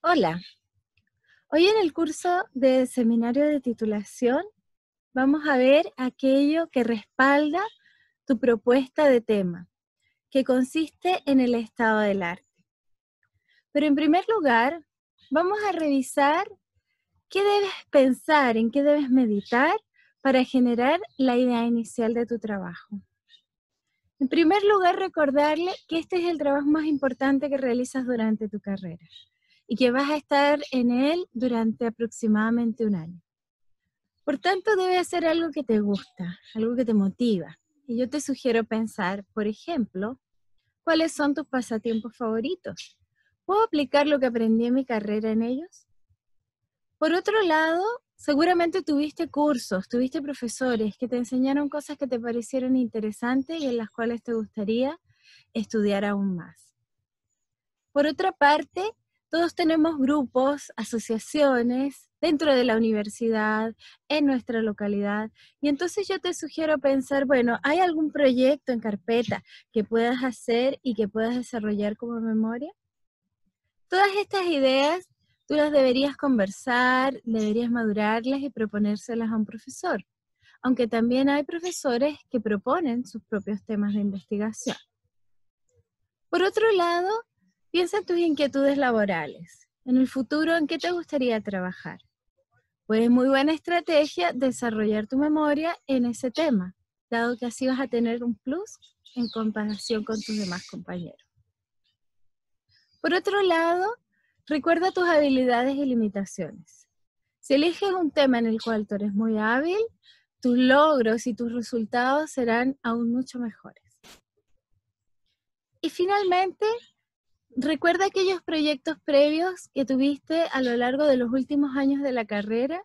Hola, hoy en el curso de seminario de titulación vamos a ver aquello que respalda tu propuesta de tema, que consiste en el estado del arte. Pero en primer lugar, vamos a revisar qué debes pensar, en qué debes meditar para generar la idea inicial de tu trabajo. En primer lugar, recordarle que este es el trabajo más importante que realizas durante tu carrera y que vas a estar en él durante aproximadamente un año. Por tanto, debe ser algo que te gusta, algo que te motiva. Y yo te sugiero pensar, por ejemplo, ¿cuáles son tus pasatiempos favoritos? ¿Puedo aplicar lo que aprendí en mi carrera en ellos? Por otro lado, seguramente tuviste cursos, tuviste profesores que te enseñaron cosas que te parecieron interesantes y en las cuales te gustaría estudiar aún más. Por otra parte, todos tenemos grupos, asociaciones dentro de la universidad, en nuestra localidad, y entonces yo te sugiero pensar, bueno, ¿hay algún proyecto en carpeta que puedas hacer y que puedas desarrollar como memoria? Todas estas ideas tú las deberías conversar, deberías madurarlas y proponérselas a un profesor, aunque también hay profesores que proponen sus propios temas de investigación. Por otro lado, piensa en tus inquietudes laborales. En el futuro, ¿en qué te gustaría trabajar? Pues es muy buena estrategia desarrollar tu memoria en ese tema, dado que así vas a tener un plus en comparación con tus demás compañeros. Por otro lado, recuerda tus habilidades y limitaciones. Si eliges un tema en el cual tú eres muy hábil, tus logros y tus resultados serán aún mucho mejores. Y finalmente, recuerda aquellos proyectos previos que tuviste a lo largo de los últimos años de la carrera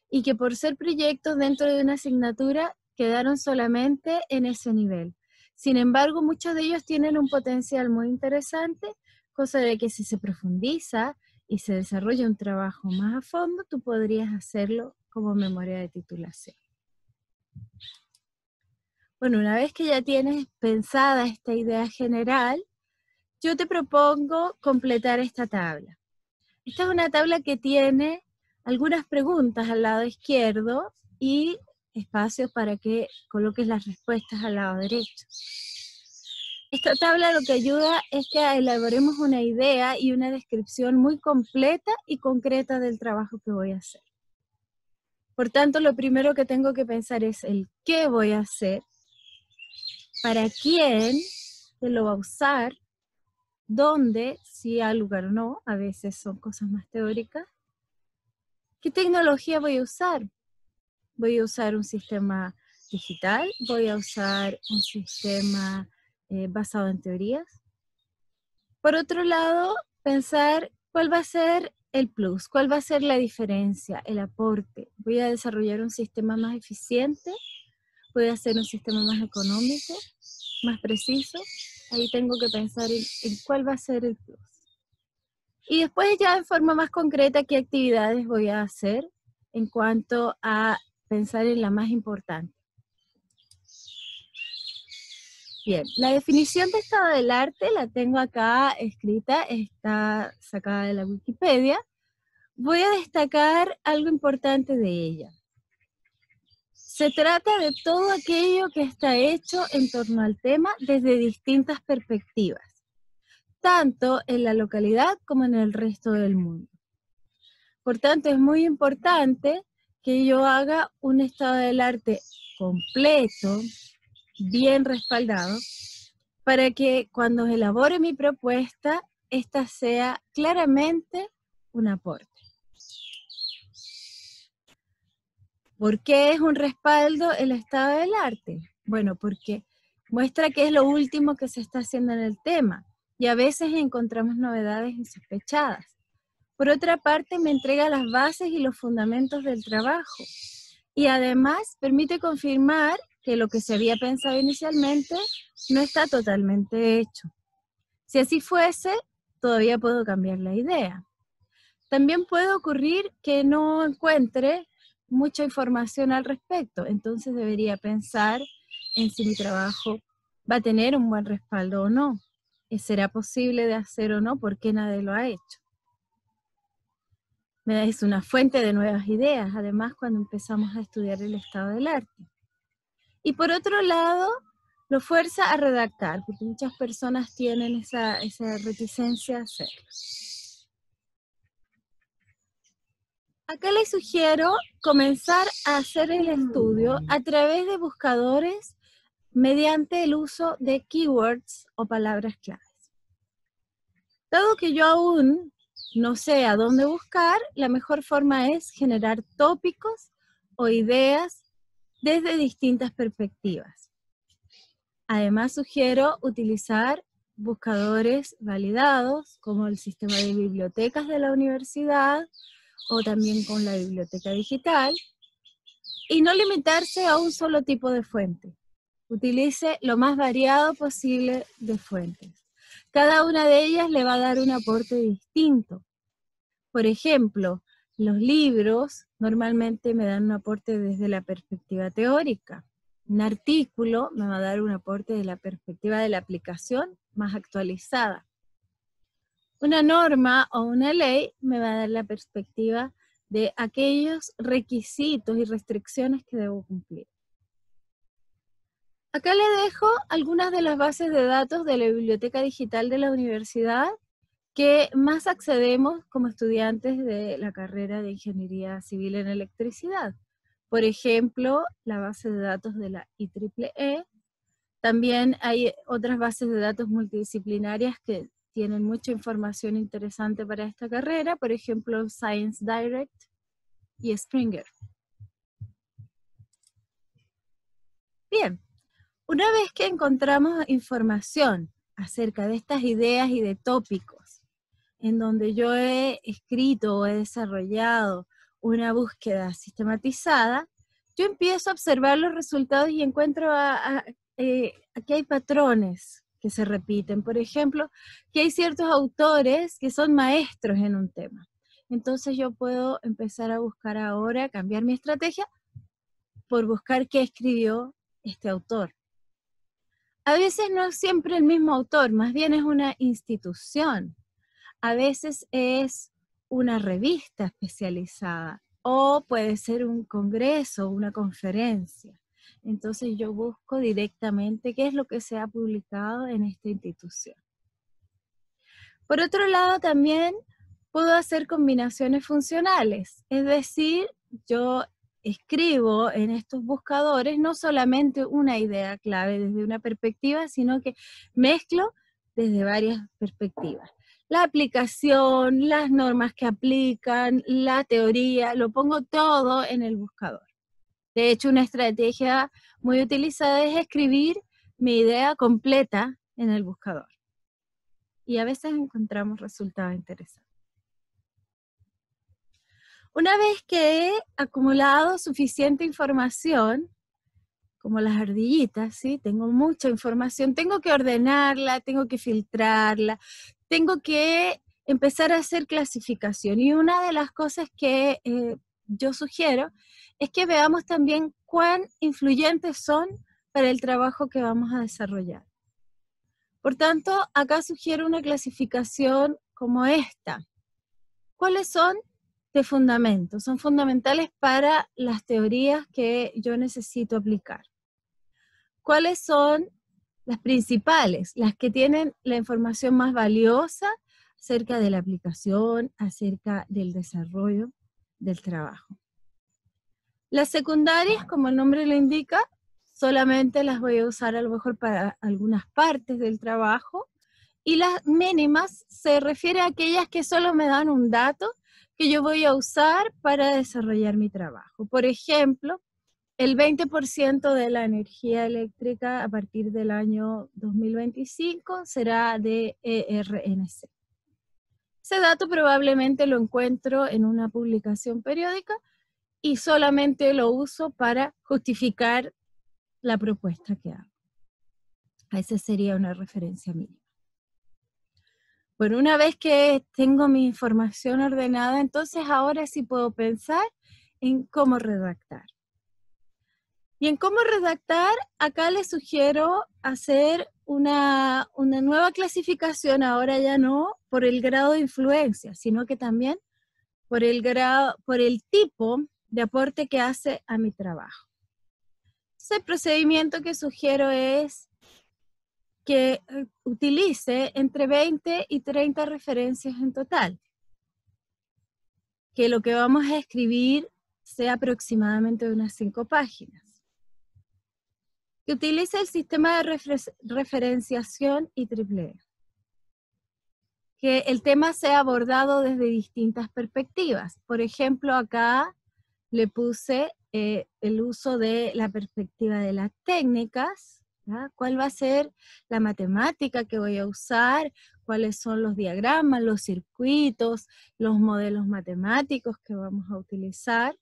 y que por ser proyectos dentro de una asignatura quedaron solamente en ese nivel. Sin embargo, muchos de ellos tienen un potencial muy interesante, cosa de que si se profundiza y se desarrolla un trabajo más a fondo, tú podrías hacerlo como memoria de titulación. Bueno, una vez que ya tienes pensada esta idea general, yo te propongo completar esta tabla. Esta es una tabla que tiene algunas preguntas al lado izquierdo y espacios para que coloques las respuestas al lado derecho. Esta tabla lo que ayuda es que elaboremos una idea y una descripción muy completa y concreta del trabajo que voy a hacer. Por tanto, lo primero que tengo que pensar es el qué voy a hacer, para quién se lo va a usar, dónde, si hay lugar o no, a veces son cosas más teóricas. ¿Qué tecnología voy a usar? Voy a usar un sistema digital, voy a usar un sistema basado en teorías. Por otro lado, pensar cuál va a ser el plus, cuál va a ser la diferencia, el aporte. Voy a desarrollar un sistema más eficiente, voy a hacer un sistema más económico, más preciso. Ahí tengo que pensar en cuál va a ser el plus. Y después ya en forma más concreta qué actividades voy a hacer en cuanto a pensar en la más importante. Bien, la definición de estado del arte la tengo acá escrita, está sacada de la Wikipedia. Voy a destacar algo importante de ella. Se trata de todo aquello que está hecho en torno al tema desde distintas perspectivas, tanto en la localidad como en el resto del mundo. Por tanto, es muy importante que yo haga un estado del arte completo, bien respaldado, para que cuando elabore mi propuesta, esta sea claramente un aporte. ¿Por qué es un respaldo el estado del arte? Bueno, porque muestra que es lo último que se está haciendo en el tema y a veces encontramos novedades insospechadas. Por otra parte, me entrega las bases y los fundamentos del trabajo y además permite confirmar que lo que se había pensado inicialmente no está totalmente hecho. Si así fuese, todavía puedo cambiar la idea. También puede ocurrir que no encuentre mucha información al respecto, entonces debería pensar en si mi trabajo va a tener un buen respaldo o no. ¿Será posible de hacer o no? ¿Por qué nadie lo ha hecho? Es una fuente de nuevas ideas, además cuando empezamos a estudiar el estado del arte. Y por otro lado, lo fuerza a redactar, porque muchas personas tienen esa reticencia a hacerlo. Acá les sugiero comenzar a hacer el estudio a través de buscadores mediante el uso de keywords o palabras claves. Dado que yo aún no sé a dónde buscar, la mejor forma es generar tópicos o ideas desde distintas perspectivas. Además, sugiero utilizar buscadores validados, como el sistema de bibliotecas de la universidad, o también con la biblioteca digital, y no limitarse a un solo tipo de fuente. Utilice lo más variado posible de fuentes. Cada una de ellas le va a dar un aporte distinto. Por ejemplo, los libros normalmente me dan un aporte desde la perspectiva teórica. Un artículo me va a dar un aporte de la perspectiva de la aplicación más actualizada. Una norma o una ley me va a dar la perspectiva de aquellos requisitos y restricciones que debo cumplir. Acá le dejo algunas de las bases de datos de la biblioteca digital de la universidad que más accedemos como estudiantes de la carrera de Ingeniería Civil en Electricidad. Por ejemplo, la base de datos de la IEEE. También hay otras bases de datos multidisciplinarias que tienen mucha información interesante para esta carrera, por ejemplo, Science Direct y Springer. Bien, una vez que encontramos información acerca de estas ideas y de tópicos, en donde yo he escrito o he desarrollado una búsqueda sistematizada, yo empiezo a observar los resultados y encuentro aquí hay patrones que se repiten. Por ejemplo, que hay ciertos autores que son maestros en un tema. Entonces yo puedo empezar a buscar ahora, cambiar mi estrategia por buscar qué escribió este autor. A veces no es siempre el mismo autor, más bien es una institución. A veces es una revista especializada o puede ser un congreso, una conferencia. Entonces yo busco directamente qué es lo que se ha publicado en esta institución. Por otro lado, también puedo hacer combinaciones funcionales, es decir, yo escribo en estos buscadores no solamente una idea clave desde una perspectiva, sino que mezclo desde varias perspectivas. La aplicación, las normas que aplican, la teoría, lo pongo todo en el buscador. De hecho, una estrategia muy utilizada es escribir mi idea completa en el buscador. Y a veces encontramos resultados interesantes. Una vez que he acumulado suficiente información, como las ardillitas, ¿sí? Tengo mucha información, tengo que ordenarla, tengo que filtrarla, tengo que empezar a hacer clasificación. Y una de las cosas que yo sugiero es que veamos también cuán influyentes son para el trabajo que vamos a desarrollar. Por tanto, acá sugiero una clasificación como esta. ¿Cuáles son de fundamento? Son fundamentales para las teorías que yo necesito aplicar. ¿Cuáles son las principales? Las que tienen la información más valiosa acerca de la aplicación, acerca del desarrollo del trabajo. Las secundarias, como el nombre lo indica, solamente las voy a usar a lo mejor para algunas partes del trabajo, y las mínimas se refiere a aquellas que solo me dan un dato que yo voy a usar para desarrollar mi trabajo. Por ejemplo, el 20% de la energía eléctrica a partir del año 2025 será de ERNC. Ese dato probablemente lo encuentro en una publicación periódica y solamente lo uso para justificar la propuesta que hago. Esa sería una referencia mínima. Bueno, una vez que tengo mi información ordenada, entonces ahora sí puedo pensar en cómo redactar. Y en cómo redactar, acá les sugiero hacer una nueva clasificación, ahora ya no por el grado de influencia, sino que también por el grado, por el tipo de aporte que hace a mi trabajo. Entonces, el procedimiento que sugiero es que utilice entre 20 y 30 referencias en total. Que lo que vamos a escribir sea aproximadamente de unas 5 páginas. Que utilice el sistema de referenciación IEEE. Que el tema sea abordado desde distintas perspectivas. Por ejemplo, acá le puse el uso de la perspectiva de las técnicas, ¿ya? ¿Cuál va a ser la matemática que voy a usar? ¿Cuáles son los diagramas, los circuitos, los modelos matemáticos que vamos a utilizar?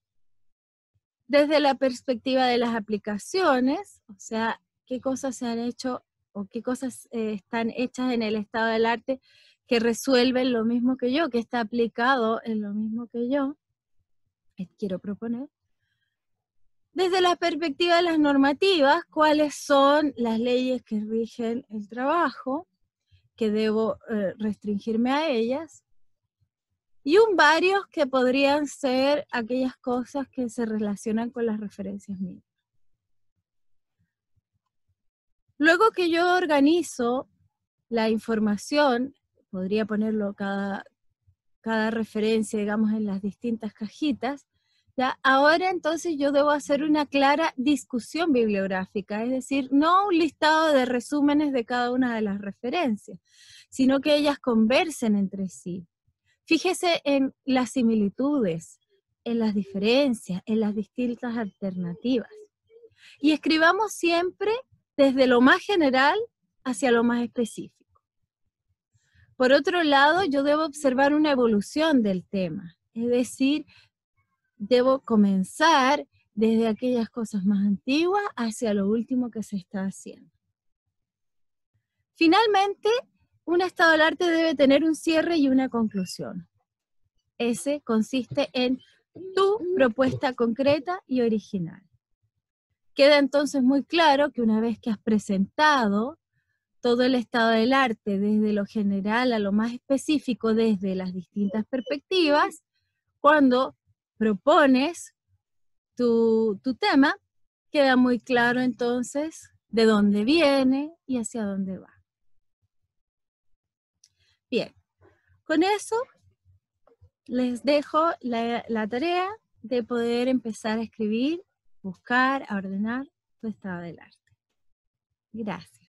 Desde la perspectiva de las aplicaciones, o sea, qué cosas se han hecho o qué cosas están hechas en el estado del arte que resuelven lo mismo que yo, que está aplicado en lo mismo que yo, quiero proponer. Desde la perspectiva de las normativas, cuáles son las leyes que rigen el trabajo, que debo restringirme a ellas, y varios que podrían ser aquellas cosas que se relacionan con las referencias mínimas. Luego que yo organizo la información, podría ponerlo cada referencia, digamos, en las distintas cajitas, ¿ya? Ahora entonces yo debo hacer una clara discusión bibliográfica, es decir, no un listado de resúmenes de cada una de las referencias, sino que ellas conversen entre sí. Fíjese en las similitudes, en las diferencias, en las distintas alternativas. Y escribamos siempre desde lo más general hacia lo más específico. Por otro lado, yo debo observar una evolución del tema, es decir, debo comenzar desde aquellas cosas más antiguas hacia lo último que se está haciendo. Finalmente, un estado del arte debe tener un cierre y una conclusión. Ese consiste en tu propuesta concreta y original. Queda entonces muy claro que una vez que has presentado todo el estado del arte, desde lo general a lo más específico, desde las distintas perspectivas, cuando propones tu tema, queda muy claro entonces de dónde viene y hacia dónde va. Bien, con eso les dejo la tarea de poder empezar a escribir, buscar, a ordenar tu estado del arte. Gracias.